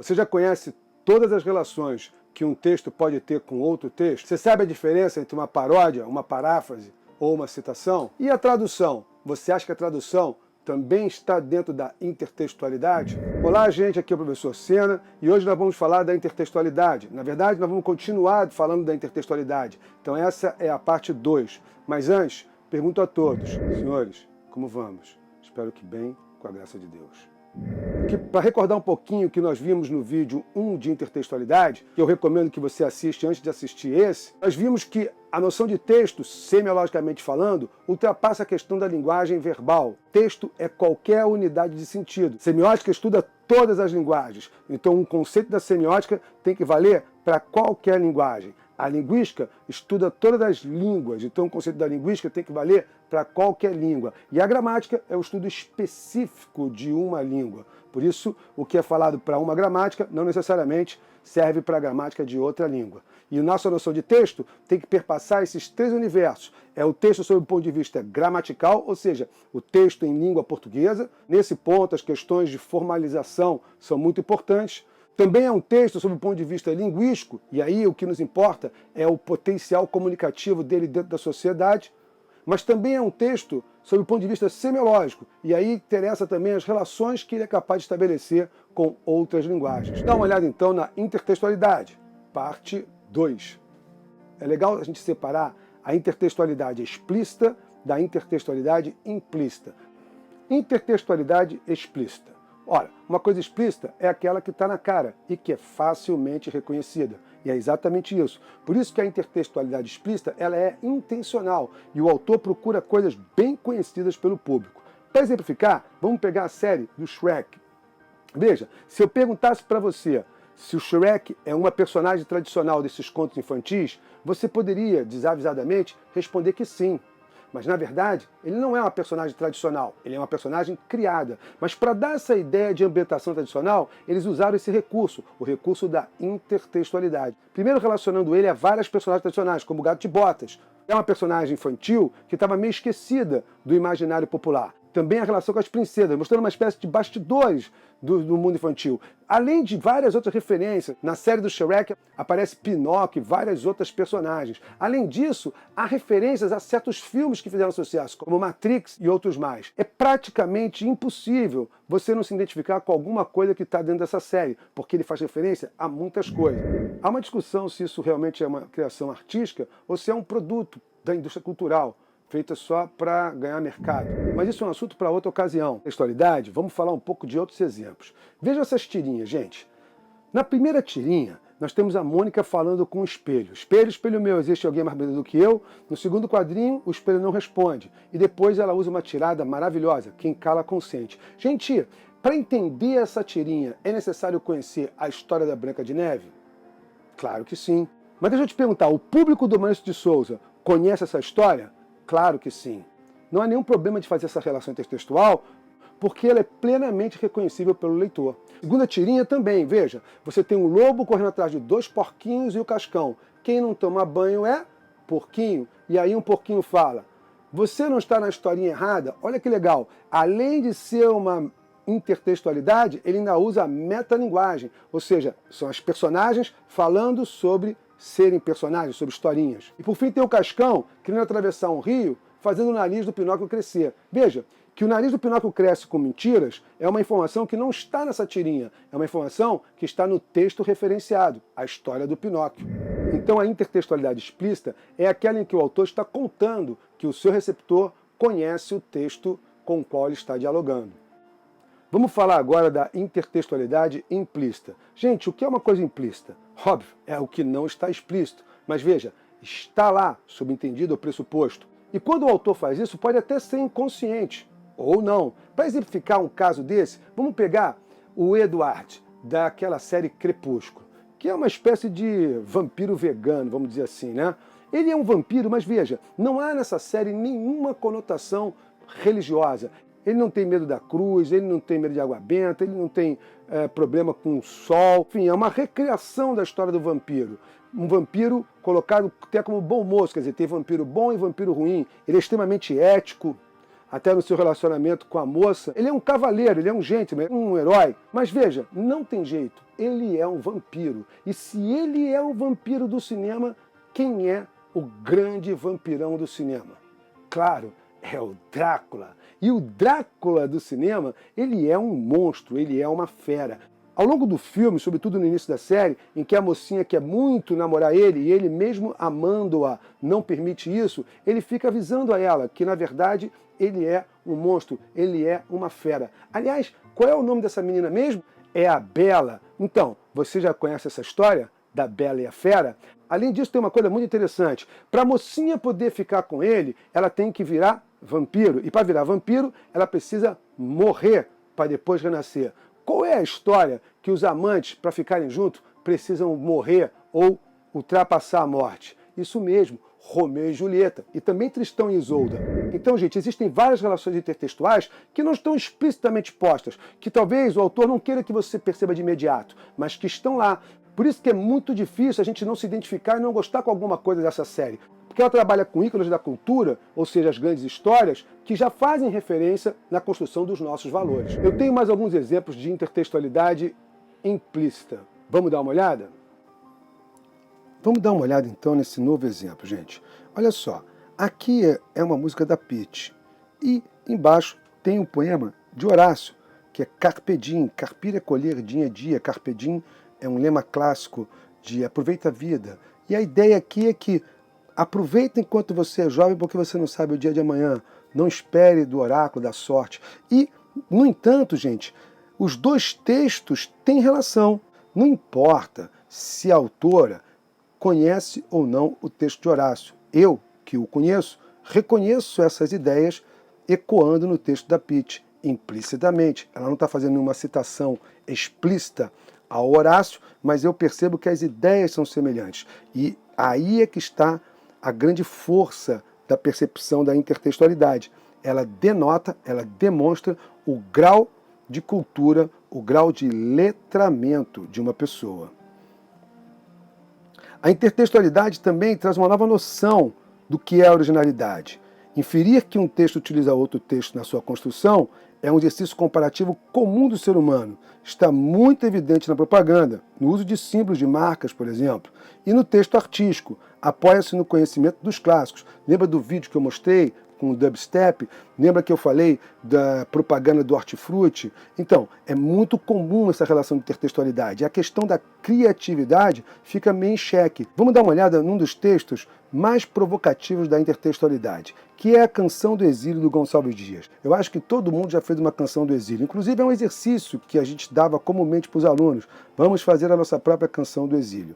Você já conhece todas as relações que um texto pode ter com outro texto? Você sabe a diferença entre uma paródia, uma paráfrase ou uma citação? E a tradução? Você acha que a tradução também está dentro da intertextualidade? Olá, gente, aqui é o professor Sena e hoje nós vamos falar da intertextualidade. Na verdade, nós vamos continuar falando da intertextualidade. Então essa é a parte 2. Mas antes, pergunto a todos, senhores, como vamos? Espero que bem, com a graça de Deus. Para recordar um pouquinho o que nós vimos no vídeo 1 de intertextualidade, que eu recomendo que você assista antes de assistir esse, nós vimos que a noção de texto, semiologicamente falando, ultrapassa a questão da linguagem verbal. Texto é qualquer unidade de sentido. Semiótica estuda todas as linguagens, então um conceito da semiótica tem que valer para qualquer linguagem. A linguística estuda todas as línguas, então o conceito da linguística tem que valer para qualquer língua. E a gramática é o estudo específico de uma língua. Por isso, o que é falado para uma gramática não necessariamente serve para a gramática de outra língua. E nossa noção de texto tem que perpassar esses três universos. É o texto sob o ponto de vista gramatical, ou seja, o texto em língua portuguesa. Nesse ponto, as questões de formalização são muito importantes. Também é um texto sob o ponto de vista linguístico, e aí o que nos importa é o potencial comunicativo dele dentro da sociedade, mas também é um texto sob o ponto de vista semiológico, e aí interessa também as relações que ele é capaz de estabelecer com outras linguagens. Dá uma olhada então na intertextualidade, parte 2. É legal a gente separar a intertextualidade explícita da intertextualidade implícita. Intertextualidade explícita. Ora, uma coisa explícita é aquela que está na cara e que é facilmente reconhecida. E é exatamente isso. Por isso que a intertextualidade explícita ela é intencional e o autor procura coisas bem conhecidas pelo público. Para exemplificar, vamos pegar a série do Shrek. Veja, se eu perguntasse para você se o Shrek é uma personagem tradicional desses contos infantis, você poderia, desavisadamente, responder que sim. Mas, na verdade, ele não é uma personagem tradicional, ele é uma personagem criada. Mas para dar essa ideia de ambientação tradicional, eles usaram esse recurso, o recurso da intertextualidade. Primeiro relacionando ele a várias personagens tradicionais, como o Gato de Botas. É uma personagem infantil que estava meio esquecida do imaginário popular. Também a relação com as princesas, mostrando uma espécie de bastidores do mundo infantil. Além de várias outras referências, na série do Shrek aparece Pinóquio e várias outras personagens. Além disso, há referências a certos filmes que fizeram sucesso, como Matrix e outros mais. É praticamente impossível você não se identificar com alguma coisa que está dentro dessa série, porque ele faz referência a muitas coisas. Há uma discussão se isso realmente é uma criação artística ou se é um produto da indústria cultural, feita só para ganhar mercado. Mas isso é um assunto para outra ocasião. Textualidade, vamos falar um pouco de outros exemplos. Veja essas tirinhas, gente. Na primeira tirinha, nós temos a Mônica falando com o espelho. Espelho, espelho meu, existe alguém mais bonito do que eu? No segundo quadrinho, o espelho não responde. E depois ela usa uma tirada maravilhosa, quem cala consente. Gente, para entender essa tirinha, é necessário conhecer a história da Branca de Neve? Claro que sim. Mas deixa eu te perguntar, o público do Maurício de Souza conhece essa história? Claro que sim. Não há nenhum problema de fazer essa relação intertextual, porque ela é plenamente reconhecível pelo leitor. Segunda tirinha também, veja, você tem um lobo correndo atrás de dois porquinhos e o Cascão. Quem não toma banho é porquinho. E aí um porquinho fala, você não está na historinha errada? Olha que legal, além de ser uma intertextualidade, ele ainda usa a metalinguagem, ou seja, são as personagens falando sobre serem personagens, sobre historinhas. E por fim tem o Cascão querendo atravessar um rio, fazendo o nariz do Pinóquio crescer. Veja, que o nariz do Pinóquio cresce com mentiras é uma informação que não está nessa tirinha, é uma informação que está no texto referenciado, a história do Pinóquio. Então a intertextualidade explícita é aquela em que o autor está contando que o seu receptor conhece o texto com o qual ele está dialogando. Vamos falar agora da intertextualidade implícita. Gente, o que é uma coisa implícita? Óbvio, é o que não está explícito. Mas veja, está lá, subentendido ou pressuposto. E quando o autor faz isso, pode até ser inconsciente, ou não. Para exemplificar um caso desse, vamos pegar o Edward, daquela série Crepúsculo, que é uma espécie de vampiro vegano, vamos dizer assim, né? Ele é um vampiro, mas veja, não há nessa série nenhuma conotação religiosa. Ele não tem medo da cruz, ele não tem medo de água benta, ele não tem problema com o sol. Enfim, é uma recriação da história do vampiro. Um vampiro colocado até como bom moço, quer dizer, tem vampiro bom e vampiro ruim. Ele é extremamente ético. até no seu relacionamento com a moça. Ele é um cavaleiro, ele é um gentleman, um herói. Mas veja, não tem jeito, ele é um vampiro. E se ele é o vampiro do cinema, quem é o grande vampirão do cinema? Claro, é o Drácula. E o Drácula do cinema, ele é um monstro, ele é uma fera. Ao longo do filme, sobretudo no início da série, em que a mocinha quer muito namorar ele e ele, mesmo amando-a, não permite isso, ele fica avisando a ela que, na verdade, ele é um monstro, ele é uma fera. Aliás, qual é o nome dessa menina mesmo? É a Bela. Então, você já conhece essa história da Bela e a Fera? Além disso, tem uma coisa muito interessante. Para a mocinha poder ficar com ele, ela tem que virar vampiro. E para virar vampiro, ela precisa morrer para depois renascer. Qual é a história que os amantes, para ficarem juntos, precisam morrer ou ultrapassar a morte? Isso mesmo, Romeu e Julieta, e também Tristão e Isolda. Então, gente, existem várias relações intertextuais que não estão explicitamente postas, que talvez o autor não queira que você perceba de imediato, mas que estão lá. Por isso que é muito difícil a gente não se identificar e não gostar com alguma coisa dessa série. Porque ela trabalha com ícones da cultura, ou seja, as grandes histórias, que já fazem referência na construção dos nossos valores. Eu tenho mais alguns exemplos de intertextualidade implícita. Vamos dar uma olhada? Vamos dar uma olhada então nesse novo exemplo, gente. Olha só, aqui é uma música da Pitty e embaixo tem um poema de Horácio, que é Carpe Diem, carpir é colher dia a dia, Carpe Diem é um lema clássico de aproveita a vida. E a ideia aqui é que aproveita enquanto você é jovem, porque você não sabe o dia de amanhã. Não espere do oráculo da sorte. E, no entanto, gente, os dois textos têm relação. Não importa se a autora conhece ou não o texto de Horácio. Eu, que o conheço, reconheço essas ideias ecoando no texto da Pitty, implicitamente. Ela não está fazendo uma citação explícita ao Horácio, mas eu percebo que as ideias são semelhantes. E aí é que está a grande força da percepção da intertextualidade. Ela denota, ela demonstra o grau de cultura, o grau de letramento de uma pessoa. A intertextualidade também traz uma nova noção do que é a originalidade. Inferir que um texto utiliza outro texto na sua construção é um exercício comparativo comum do ser humano. Está muito evidente na propaganda, no uso de símbolos de marcas, por exemplo, e no texto artístico. Apoia-se no conhecimento dos clássicos. Lembra do vídeo que eu mostrei com o dubstep? Lembra que eu falei da propaganda do hortifruti? Então, é muito comum essa relação de intertextualidade. A questão da criatividade fica meio em xeque. Vamos dar uma olhada num dos textos mais provocativos da intertextualidade, que é a Canção do Exílio do Gonçalves Dias. Eu acho que todo mundo já fez uma Canção do Exílio. Inclusive é um exercício que a gente dava comumente para os alunos. Vamos fazer a nossa própria Canção do Exílio.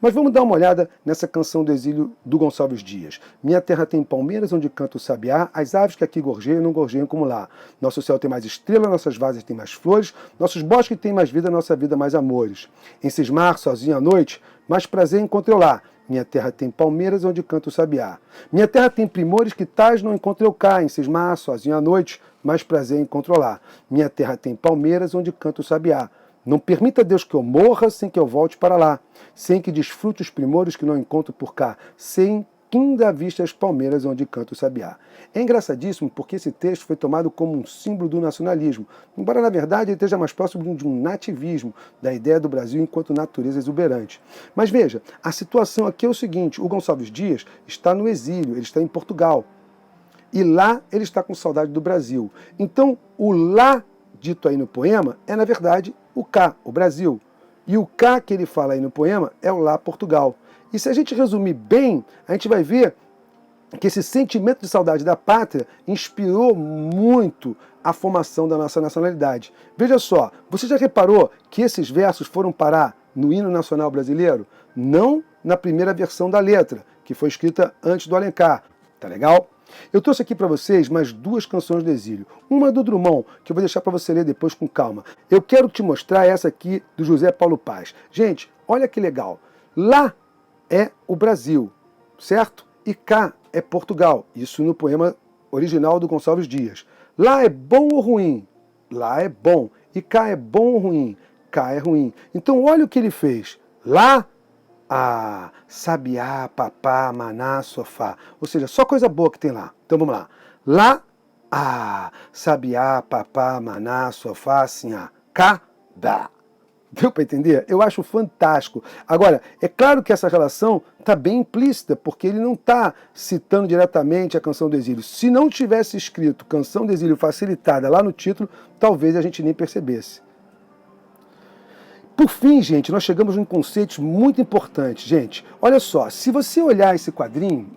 Mas vamos dar uma olhada nessa Canção do Exílio do Gonçalves Dias. Minha terra tem palmeiras onde canta o sabiá, as aves que aqui gorjeiam não gorjeiam como lá. Nosso céu tem mais estrelas, nossas vazas têm mais flores, nossos bosques têm mais vida, nossa vida mais amores. Em cismar, sozinho à noite, mais prazer encontro eu lá. Minha terra tem palmeiras onde canta o sabiá. Minha terra tem primores que tais não encontro eu cá. Em cismar, sozinho à noite, mais prazer encontro eu lá. Minha terra tem palmeiras onde canta o sabiá. Não permita, Deus, que eu morra sem que eu volte para lá, sem que desfrute os primores que não encontro por cá, sem que ainda vista as palmeiras onde canta o sabiá. É engraçadíssimo porque esse texto foi tomado como um símbolo do nacionalismo, embora na verdade ele esteja mais próximo de um nativismo, da ideia do Brasil enquanto natureza exuberante. Mas veja, a situação aqui é o seguinte: o Gonçalves Dias está no exílio, ele está em Portugal, e lá ele está com saudade do Brasil. Então, o lá dito aí no poema é, na verdade, o cá, o Brasil. E o cá que ele fala aí no poema é o lá, Portugal. E se a gente resumir bem, a gente vai ver que esse sentimento de saudade da pátria inspirou muito a formação da nossa nacionalidade. Veja só, você já reparou que esses versos foram parar no hino nacional brasileiro? Não na primeira versão da letra, que foi escrita antes do Alencar. Tá legal? Eu trouxe aqui para vocês mais duas canções do exílio. Uma do Drummond, que eu vou deixar para você ler depois com calma. Eu quero te mostrar essa aqui do José Paulo Paz. Gente, olha que legal. Lá é o Brasil, certo? E cá é Portugal. Isso no poema original do Gonçalves Dias. Lá é bom ou ruim? Lá é bom. E cá é bom ou ruim? Cá é ruim. Então olha o que ele fez. Lá, sabiá, papá, maná, sofá. Ou seja, só coisa boa que tem lá. Então vamos lá. Lá, sabiá, papá, maná, sofá, sinhá, dá. Deu para entender? Eu acho fantástico. Agora, é claro que essa relação está bem implícita, porque ele não está citando diretamente a Canção do Exílio. Se não tivesse escrito Canção do Exílio facilitada lá no título, talvez a gente nem percebesse. Por fim, gente, nós chegamos num conceito muito importante. Gente, olha só, se você olhar esse quadrinho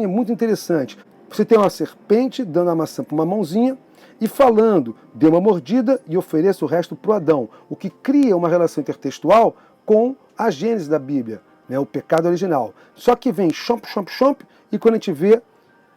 é muito interessante. Você tem uma serpente dando a maçã para uma mãozinha e falando, dê uma mordida e ofereça o resto para o Adão, o que cria uma relação intertextual com a Gênese da Bíblia, né, o pecado original. Só que vem chomp, chomp, chomp, e quando a gente vê,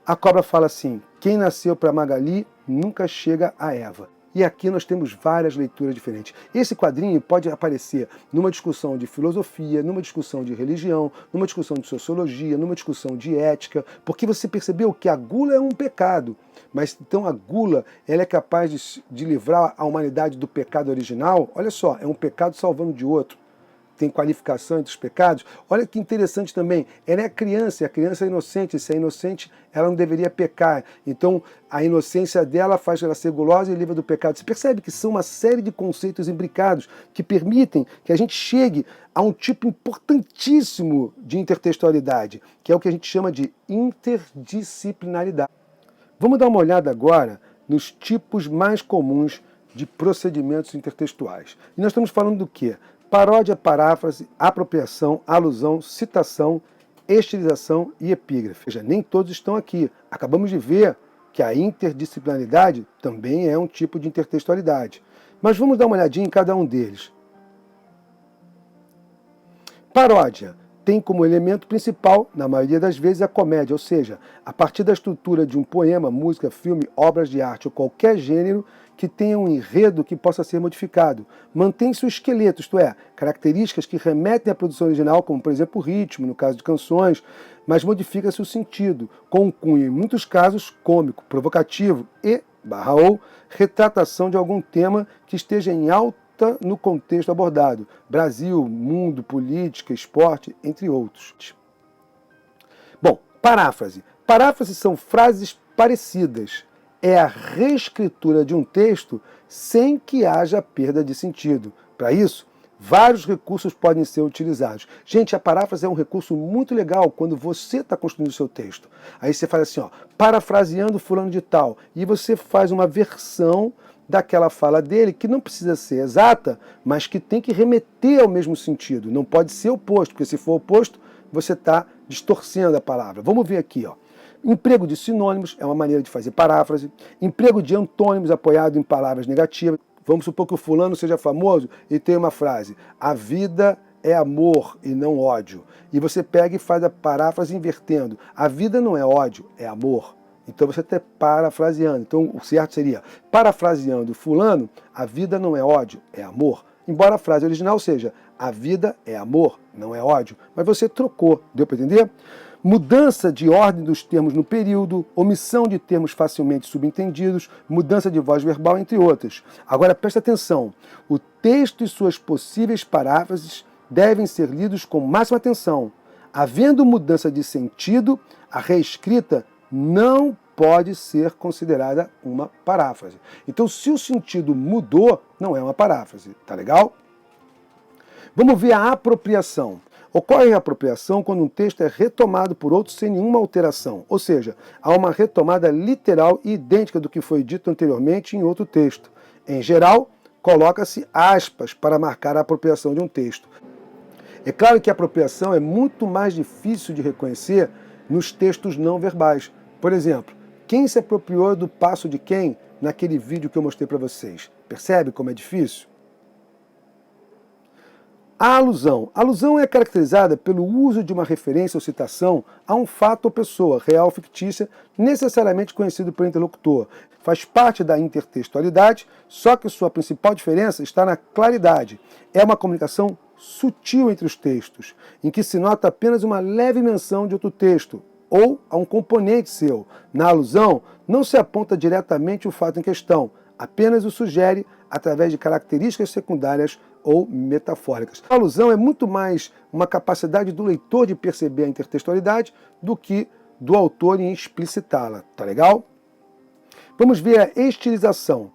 a cobra fala assim, quem nasceu para Magali nunca chega a Eva. E aqui nós temos várias leituras diferentes. Esse quadrinho pode aparecer numa discussão de filosofia, numa discussão de religião, numa discussão de sociologia, numa discussão de ética, porque você percebeu que a gula é um pecado. Mas então a gula ela é capaz de livrar a humanidade do pecado original. Olha só, é um pecado salvando de outro. Tem qualificação entre os pecados. Olha que interessante também, ela é criança, e a criança é inocente, se é inocente, ela não deveria pecar. Então, a inocência dela faz ela ser gulosa e livra do pecado. Você percebe que são uma série de conceitos imbricados que permitem que a gente chegue a um tipo importantíssimo de intertextualidade, que é o que a gente chama de interdisciplinaridade. Vamos dar uma olhada agora nos tipos mais comuns de procedimentos intertextuais. E nós estamos falando do quê? Paródia, paráfrase, apropriação, alusão, citação, estilização e epígrafe. Veja, nem todos estão aqui. Acabamos de ver que a interdisciplinaridade também é um tipo de intertextualidade. Mas vamos dar uma olhadinha em cada um deles. Paródia tem como elemento principal, na maioria das vezes, a comédia, ou seja, a partir da estrutura de um poema, música, filme, obras de arte ou qualquer gênero que tenha um enredo que possa ser modificado. Mantém-se o esqueleto, isto é, características que remetem à produção original, como por exemplo o ritmo, no caso de canções, mas modifica-se o sentido, com um cunho, em muitos casos, cômico, provocativo e, ou, retratação de algum tema que esteja em alta no contexto abordado. Brasil, mundo, política, esporte, entre outros. Bom, paráfrase. Paráfrases são frases parecidas. É a reescritura de um texto sem que haja perda de sentido. Para isso, vários recursos podem ser utilizados. Gente, a paráfrase é um recurso muito legal quando você está construindo o seu texto. Aí você faz assim, ó, parafraseando fulano de tal, e você faz uma versão daquela fala dele que não precisa ser exata, mas que tem que remeter ao mesmo sentido. Não pode ser oposto, porque se for oposto, você está distorcendo a palavra. Vamos ver aqui, ó. Emprego de sinônimos é uma maneira de fazer paráfrase. Emprego de antônimos apoiado em palavras negativas. Vamos supor que o fulano seja famoso e tem uma frase: a vida é amor e não ódio. E você pega e faz a paráfrase invertendo. A vida não é ódio, é amor. Então você está parafraseando. Então o certo seria, parafraseando fulano, a vida não é ódio, é amor. Embora a frase original seja, a vida é amor, não é ódio. Mas você trocou, deu para entender? Mudança de ordem dos termos no período, omissão de termos facilmente subentendidos, mudança de voz verbal, entre outras. Agora presta atenção, o texto e suas possíveis paráfrases devem ser lidos com máxima atenção. Havendo mudança de sentido, a reescrita não pode ser considerada uma paráfrase. Então, se o sentido mudou, não é uma paráfrase, tá legal? Vamos ver a apropriação. Ocorre a apropriação quando um texto é retomado por outro sem nenhuma alteração, ou seja, há uma retomada literal e idêntica do que foi dito anteriormente em outro texto. Em geral, coloca-se aspas para marcar a apropriação de um texto. É claro que a apropriação é muito mais difícil de reconhecer nos textos não verbais. Por exemplo, quem se apropriou do passo de quem naquele vídeo que eu mostrei para vocês? Percebe como é difícil? A alusão. A alusão é caracterizada pelo uso de uma referência ou citação a um fato ou pessoa, real ou fictícia, necessariamente conhecido pelo interlocutor. Faz parte da intertextualidade, só que sua principal diferença está na claridade. É uma comunicação sutil entre os textos, em que se nota apenas uma leve menção de outro texto, ou a um componente seu. Na alusão, não se aponta diretamente o fato em questão, apenas o sugere através de características secundárias ou metafóricas. A alusão é muito mais uma capacidade do leitor de perceber a intertextualidade do que do autor em explicitá-la, tá legal? Vamos ver a estilização.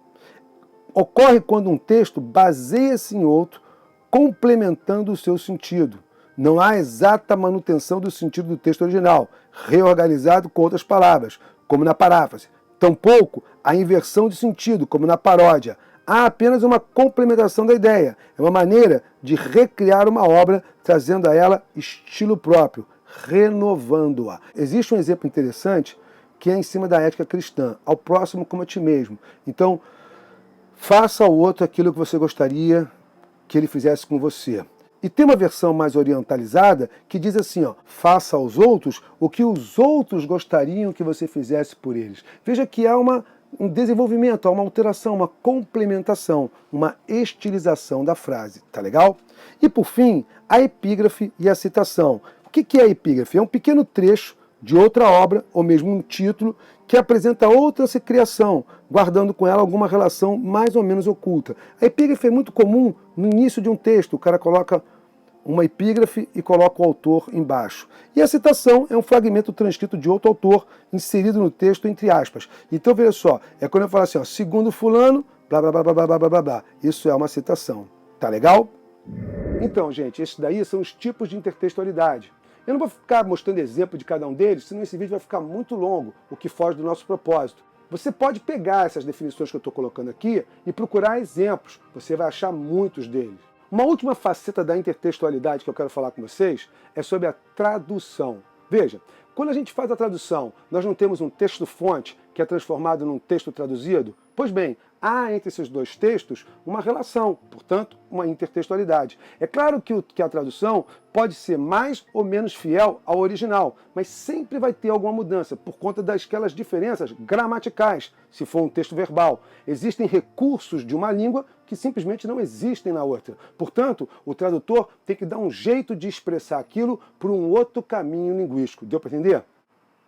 Ocorre quando um texto baseia-se em outro, complementando o seu sentido. Não há exata manutenção do sentido do texto original, reorganizado com outras palavras, como na paráfrase. Tampouco há inversão de sentido, como na paródia. Há apenas uma complementação da ideia. É uma maneira de recriar uma obra, trazendo a ela estilo próprio, renovando-a. Existe um exemplo interessante que é em cima da ética cristã, ao próximo como a ti mesmo. Então, faça ao outro aquilo que você gostaria que ele fizesse com você. E tem uma versão mais orientalizada que diz assim, ó, faça aos outros o que os outros gostariam que você fizesse por eles. Veja que há um desenvolvimento, há uma alteração, uma complementação, uma estilização da frase. Tá legal? E por fim, a epígrafe e a citação. O que é a epígrafe? É um pequeno trecho de outra obra, ou mesmo um título, que apresenta outra criação, guardando com ela alguma relação mais ou menos oculta. A epígrafe é muito comum no início de um texto, o cara coloca uma epígrafe e coloca o autor embaixo. E a citação é um fragmento transcrito de outro autor, inserido no texto entre aspas. Então, veja só, é quando eu falo assim, ó, segundo fulano, blá, blá, blá, blá, blá, blá, blá, blá. Isso é uma citação. Tá legal? Então, gente, esses daí são os tipos de intertextualidade. Eu não vou ficar mostrando exemplo de cada um deles, senão esse vídeo vai ficar muito longo, o que foge do nosso propósito. Você pode pegar essas definições que eu estou colocando aqui e procurar exemplos. Você vai achar muitos deles. Uma última faceta da intertextualidade que eu quero falar com vocês é sobre a tradução. Veja, quando a gente faz a tradução, nós não temos um texto-fonte que é transformado num texto traduzido? Pois bem, há entre esses dois textos uma relação, portanto, uma intertextualidade. É claro que a tradução pode ser mais ou menos fiel ao original, mas sempre vai ter alguma mudança por conta daquelas diferenças gramaticais, se for um texto verbal. Existem recursos de uma língua que simplesmente não existem na outra. Portanto, o tradutor tem que dar um jeito de expressar aquilo por um outro caminho linguístico. Deu para entender?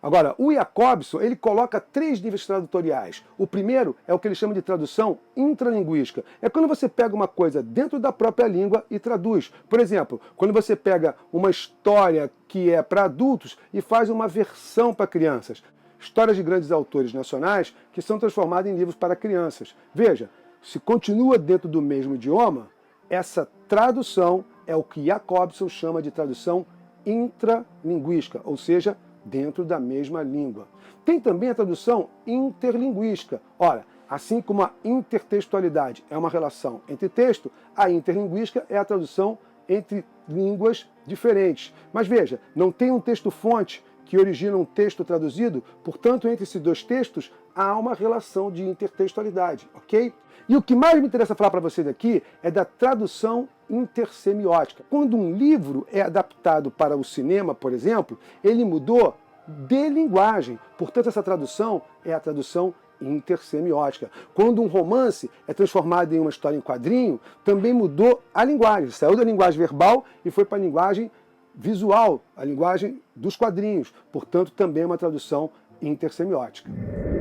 Agora, o Jacobson, ele coloca 3 níveis tradutoriais. O primeiro é o que ele chama de tradução intralinguística. É quando você pega uma coisa dentro da própria língua e traduz. Por exemplo, quando você pega uma história que é para adultos e faz uma versão para crianças. Histórias de grandes autores nacionais que são transformadas em livros para crianças. Veja, se continua dentro do mesmo idioma, essa tradução é o que Jacobson chama de tradução intralinguística, ou seja, dentro da mesma língua. Tem também a tradução interlinguística. Ora, assim como a intertextualidade é uma relação entre texto, a interlinguística é a tradução entre línguas diferentes. Mas veja, não tem um texto-fonte que origina um texto traduzido, portanto, entre esses dois textos há uma relação de intertextualidade, ok? E o que mais me interessa falar para vocês aqui é da tradução intersemiótica. Quando um livro é adaptado para o cinema, por exemplo, ele mudou de linguagem. Portanto, essa tradução é a tradução intersemiótica. Quando um romance é transformado em uma história em quadrinho, também mudou a linguagem. Saiu da linguagem verbal e foi para a linguagem visual, a linguagem dos quadrinhos. Portanto, também é uma tradução intersemiótica.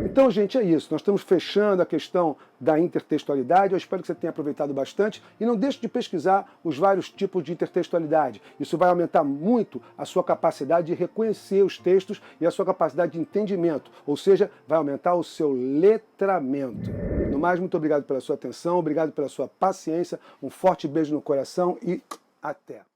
Então, gente, é isso. Nós estamos fechando a questão da intertextualidade. Eu espero que você tenha aproveitado bastante. E não deixe de pesquisar os vários tipos de intertextualidade. Isso vai aumentar muito a sua capacidade de reconhecer os textos e a sua capacidade de entendimento. Ou seja, vai aumentar o seu letramento. No mais, muito obrigado pela sua atenção, obrigado pela sua paciência. Um forte beijo no coração e até!